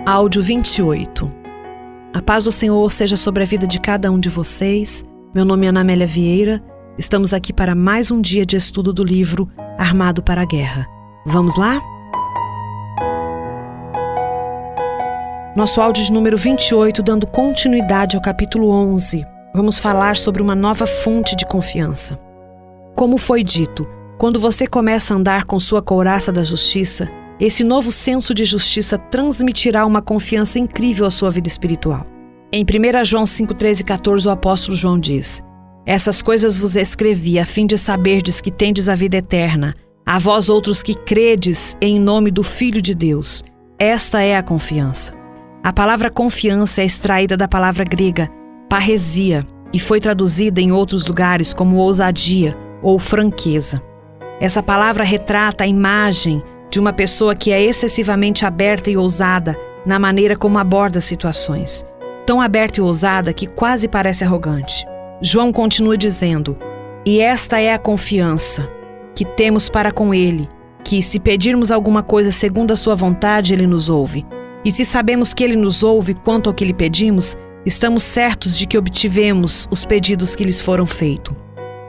Áudio 28. A paz do Senhor seja sobre a vida de cada um de vocês. Meu nome é Ana Amélia Vieira. Estamos aqui para mais um dia de estudo do livro Armado para a Guerra. Vamos lá? Nosso áudio de número 28, dando continuidade ao capítulo 11. Vamos falar sobre uma nova fonte de confiança. Como foi dito, quando você começa a andar com sua couraça da justiça, esse novo senso de justiça transmitirá uma confiança incrível à sua vida espiritual. Em 1 João 5, 13 e 14, o apóstolo João diz: Essas coisas vos escrevi, a fim de saberdes que tendes a vida eterna, a vós outros que credes em nome do Filho de Deus. Esta é a confiança. A palavra confiança é extraída da palavra grega parresia e foi traduzida em outros lugares como ousadia ou franqueza. Essa palavra retrata a imagem de uma pessoa que é excessivamente aberta e ousada na maneira como aborda situações. Tão aberta e ousada que quase parece arrogante. João continua dizendo: E esta é a confiança que temos para com Ele, que se pedirmos alguma coisa segundo a sua vontade, Ele nos ouve. E se sabemos que Ele nos ouve quanto ao que lhe pedimos, estamos certos de que obtivemos os pedidos que lhes foram feitos.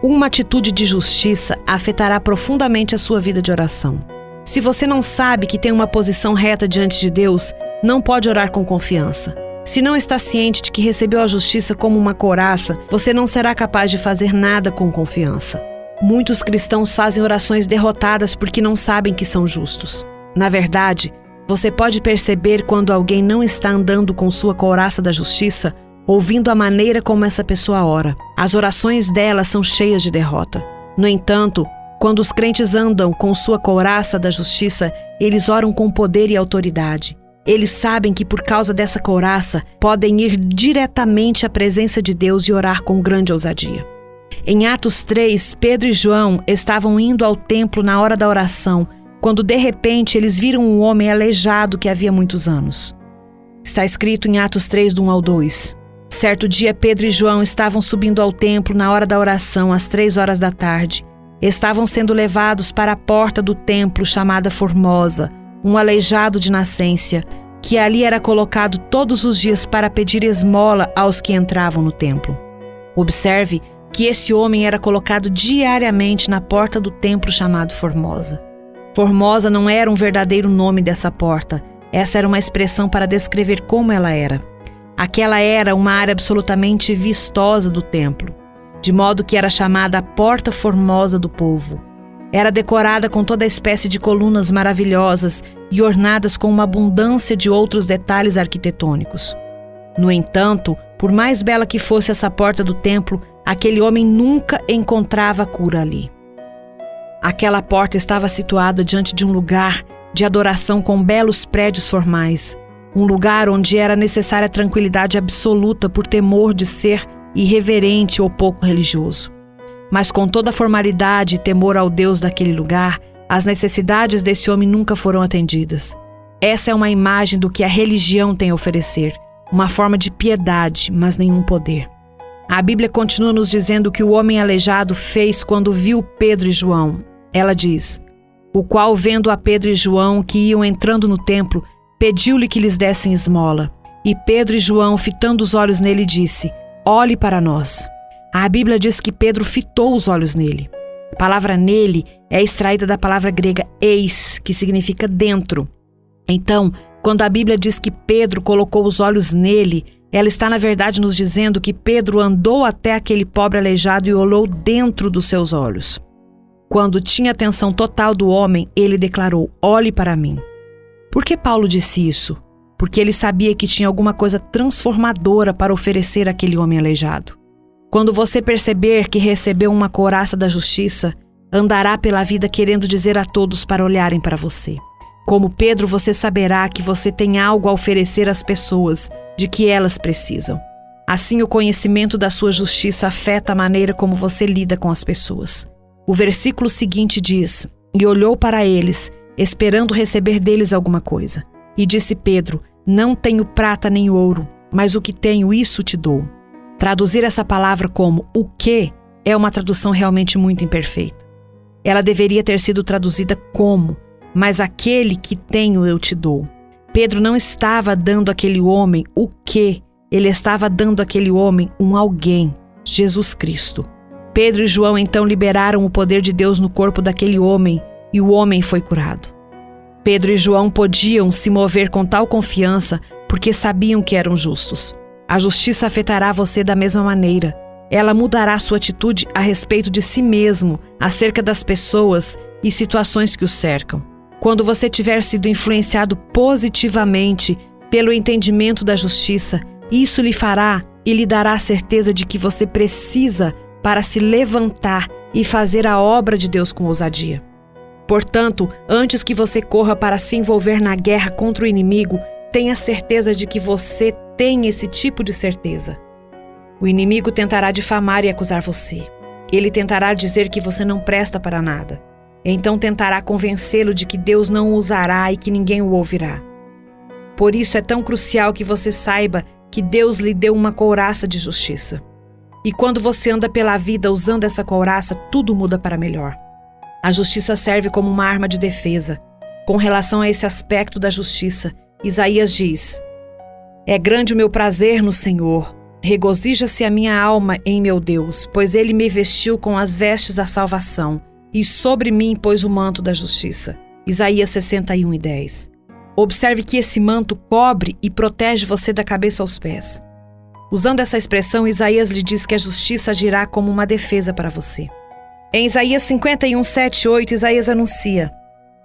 Uma atitude de justiça afetará profundamente a sua vida de oração. Se você não sabe que tem uma posição reta diante de Deus, não pode orar com confiança. Se não está ciente de que recebeu a justiça como uma couraça, você não será capaz de fazer nada com confiança. Muitos cristãos fazem orações derrotadas porque não sabem que são justos. Na verdade, você pode perceber quando alguém não está andando com sua couraça da justiça, ouvindo a maneira como essa pessoa ora. As orações dela são cheias de derrota. No entanto, quando os crentes andam com sua couraça da justiça, eles oram com poder e autoridade. Eles sabem que por causa dessa couraça, podem ir diretamente à presença de Deus e orar com grande ousadia. Em Atos 3, Pedro e João estavam indo ao templo na hora da oração, quando de repente eles viram um homem aleijado que havia muitos anos. Está escrito em Atos 3, do 1 ao 2. Certo dia, Pedro e João estavam subindo ao templo na hora da oração, às 3 horas da tarde. Estavam sendo levados para a porta do templo chamada Formosa, um aleijado de nascença, que ali era colocado todos os dias para pedir esmola aos que entravam no templo. Observe que esse homem era colocado diariamente na porta do templo chamado Formosa. Formosa não era um verdadeiro nome dessa porta, essa era uma expressão para descrever como ela era. Aquela era uma área absolutamente vistosa do templo, de modo que era chamada a Porta Formosa do Povo. Era decorada com toda espécie de colunas maravilhosas e ornadas com uma abundância de outros detalhes arquitetônicos. No entanto, por mais bela que fosse essa porta do templo, aquele homem nunca encontrava cura ali. Aquela porta estava situada diante de um lugar de adoração com belos prédios formais, um lugar onde era necessária tranquilidade absoluta por temor de ser irreverente ou pouco religioso. Mas com toda a formalidade e temor ao Deus daquele lugar, as necessidades desse homem nunca foram atendidas. Essa é uma imagem do que a religião tem a oferecer, uma forma de piedade, mas nenhum poder. A Bíblia continua nos dizendo que o homem aleijado fez quando viu Pedro e João. Ela diz: O qual, vendo a Pedro e João que iam entrando no templo, pediu-lhe que lhes dessem esmola. E Pedro e João, fitando os olhos nele, disse: Olhe para nós. A Bíblia diz que Pedro fitou os olhos nele. A palavra nele é extraída da palavra grega eis, que significa dentro. Então, quando a Bíblia diz que Pedro colocou os olhos nele, ela está na verdade nos dizendo que Pedro andou até aquele pobre aleijado e olhou dentro dos seus olhos. Quando tinha atenção total do homem, ele declarou: Olhe para mim. Por que Paulo disse isso? Porque ele sabia que tinha alguma coisa transformadora para oferecer àquele homem aleijado. Quando você perceber que recebeu uma couraça da justiça, andará pela vida querendo dizer a todos para olharem para você. Como Pedro, você saberá que você tem algo a oferecer às pessoas de que elas precisam. Assim, o conhecimento da sua justiça afeta a maneira como você lida com as pessoas. O versículo seguinte diz: E olhou para eles, esperando receber deles alguma coisa. E disse Pedro: Não tenho prata nem ouro, mas o que tenho, isso te dou. Traduzir essa palavra como o que é uma tradução realmente muito imperfeita. Ela deveria ter sido traduzida como, mas aquele que tenho eu te dou. Pedro não estava dando àquele homem o quê? Ele estava dando àquele homem um alguém, Jesus Cristo. Pedro e João então liberaram o poder de Deus no corpo daquele homem e o homem foi curado. Pedro e João podiam se mover com tal confiança porque sabiam que eram justos. A justiça afetará você da mesma maneira. Ela mudará sua atitude a respeito de si mesmo, acerca das pessoas e situações que o cercam. Quando você tiver sido influenciado positivamente pelo entendimento da justiça, isso lhe fará e lhe dará a certeza de que você precisa para se levantar e fazer a obra de Deus com ousadia. Portanto, antes que você corra para se envolver na guerra contra o inimigo, tenha certeza de que você tem esse tipo de certeza. O inimigo tentará difamar e acusar você. Ele tentará dizer que você não presta para nada. Então tentará convencê-lo de que Deus não o usará e que ninguém o ouvirá. Por isso é tão crucial que você saiba que Deus lhe deu uma couraça de justiça. E quando você anda pela vida usando essa couraça, tudo muda para melhor. A justiça serve como uma arma de defesa. Com relação a esse aspecto da justiça, Isaías diz: "É grande o meu prazer no Senhor, regozija-se a minha alma em meu Deus, pois ele me vestiu com as vestes da salvação e sobre mim pôs o manto da justiça." Isaías 61:10. Observe que esse manto cobre e protege você da cabeça aos pés. Usando essa expressão, Isaías lhe diz que a justiça agirá como uma defesa para você. Em Isaías 51:7-8, Isaías anuncia: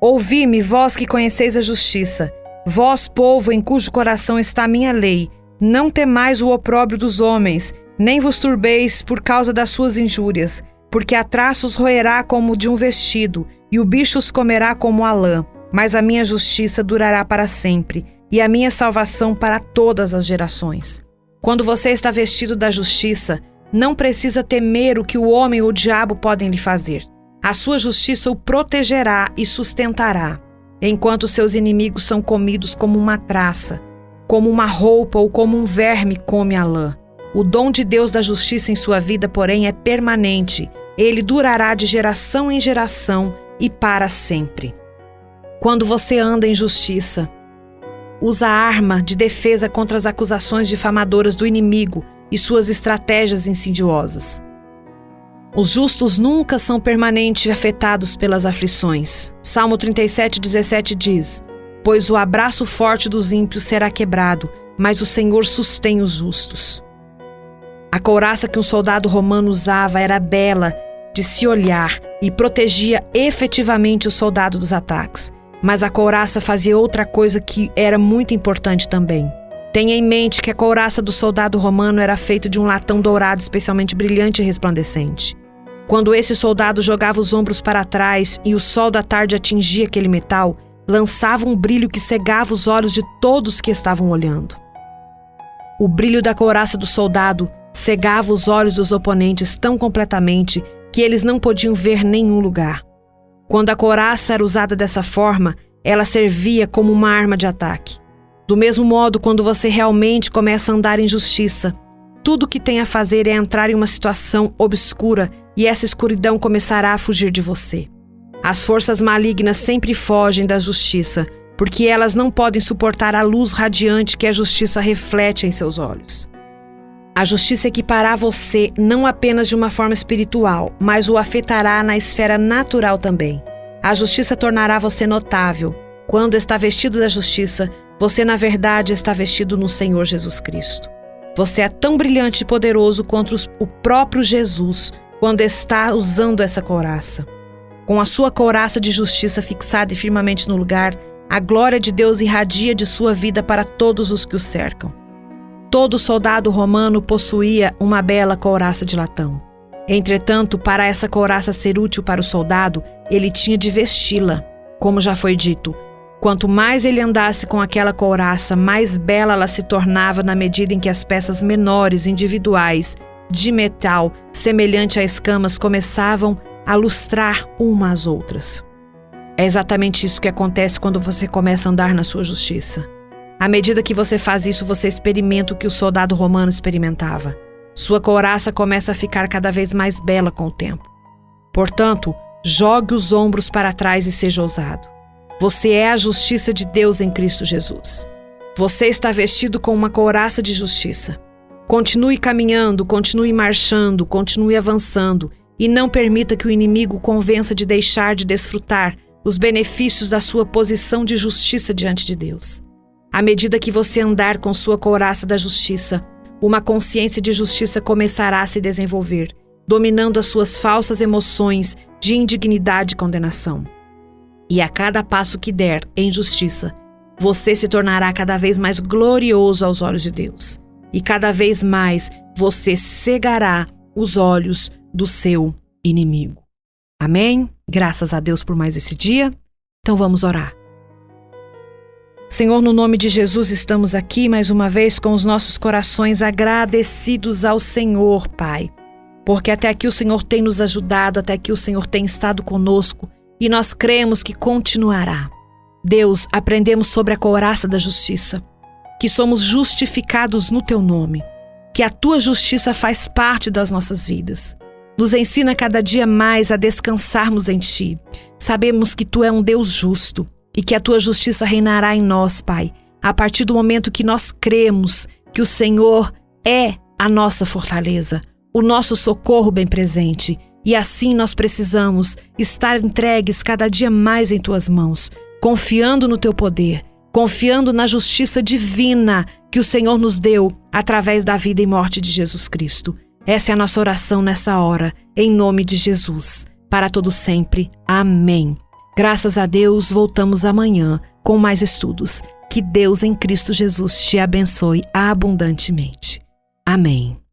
"Ouvi-me, vós que conheceis a justiça, vós, povo em cujo coração está a minha lei, não temais o opróbrio dos homens, nem vos turbeis por causa das suas injúrias, porque a traços roerá como de um vestido, e o bicho os comerá como a lã, mas a minha justiça durará para sempre, e a minha salvação para todas as gerações." Quando você está vestido da justiça, não precisa temer o que o homem ou o diabo podem lhe fazer. A sua justiça o protegerá e sustentará, enquanto seus inimigos são comidos como uma traça, como uma roupa ou como um verme come a lã. O dom de Deus da justiça em sua vida, porém, é permanente. Ele durará de geração em geração e para sempre. Quando você anda em justiça, usa a arma de defesa contra as acusações difamadoras do inimigo e suas estratégias insidiosas. Os justos nunca são permanentemente afetados pelas aflições. Salmo 37:17 diz: "Pois o abraço forte dos ímpios será quebrado, mas o Senhor sustém os justos." A couraça que um soldado romano usava era bela de se olhar e protegia efetivamente o soldado dos ataques. Mas a couraça fazia outra coisa que era muito importante também. Tenha em mente que a couraça do soldado romano era feita de um latão dourado especialmente brilhante e resplandecente. Quando esse soldado jogava os ombros para trás e o sol da tarde atingia aquele metal, lançava um brilho que cegava os olhos de todos que estavam olhando. O brilho da couraça do soldado cegava os olhos dos oponentes tão completamente que eles não podiam ver nenhum lugar. Quando a couraça era usada dessa forma, ela servia como uma arma de ataque. Do mesmo modo, quando você realmente começa a andar em justiça, tudo o que tem a fazer é entrar em uma situação obscura e essa escuridão começará a fugir de você. As forças malignas sempre fogem da justiça, porque elas não podem suportar a luz radiante que a justiça reflete em seus olhos. A justiça equipará você não apenas de uma forma espiritual, mas o afetará na esfera natural também. A justiça tornará você notável. Quando está vestido da justiça, você na verdade está vestido no Senhor Jesus Cristo. Você é tão brilhante e poderoso quanto o próprio Jesus quando está usando essa couraça. Com a sua couraça de justiça fixada e firmemente no lugar, a glória de Deus irradia de sua vida para todos os que o cercam. Todo soldado romano possuía uma bela couraça de latão. Entretanto, para essa couraça ser útil para o soldado, ele tinha de vesti-la. Como já foi dito, quanto mais ele andasse com aquela couraça, mais bela ela se tornava na medida em que as peças menores, individuais, de metal, semelhante a escamas, começavam a lustrar uma às outras. É exatamente isso que acontece quando você começa a andar na sua justiça. À medida que você faz isso, você experimenta o que o soldado romano experimentava. Sua couraça começa a ficar cada vez mais bela com o tempo. Portanto, jogue os ombros para trás e seja ousado. Você é a justiça de Deus em Cristo Jesus. Você está vestido com uma couraça de justiça. Continue caminhando, continue marchando, continue avançando e não permita que o inimigo o convença de deixar de desfrutar os benefícios da sua posição de justiça diante de Deus. À medida que você andar com sua couraça da justiça, uma consciência de justiça começará a se desenvolver, dominando as suas falsas emoções de indignidade e condenação. E a cada passo que der em justiça, você se tornará cada vez mais glorioso aos olhos de Deus. E cada vez mais você cegará os olhos do seu inimigo. Amém? Graças a Deus por mais esse dia. Então vamos orar. Senhor, no nome de Jesus, estamos aqui mais uma vez com os nossos corações agradecidos ao Senhor, Pai. Porque até aqui o Senhor tem nos ajudado, até aqui o Senhor tem estado conosco e nós cremos que continuará. Deus, aprendemos sobre a couraça da justiça, que somos justificados no Teu nome, que a Tua justiça faz parte das nossas vidas. Nos ensina cada dia mais a descansarmos em Ti. Sabemos que Tu é um Deus justo e que a Tua justiça reinará em nós, Pai, a partir do momento que nós cremos que o Senhor é a nossa fortaleza, o nosso socorro bem presente. E assim nós precisamos estar entregues cada dia mais em Tuas mãos, confiando no Teu poder, confiando na justiça divina que o Senhor nos deu através da vida e morte de Jesus Cristo. Essa é a nossa oração nessa hora, em nome de Jesus, para todo sempre. Amém. Graças a Deus, voltamos amanhã com mais estudos. Que Deus em Cristo Jesus te abençoe abundantemente. Amém.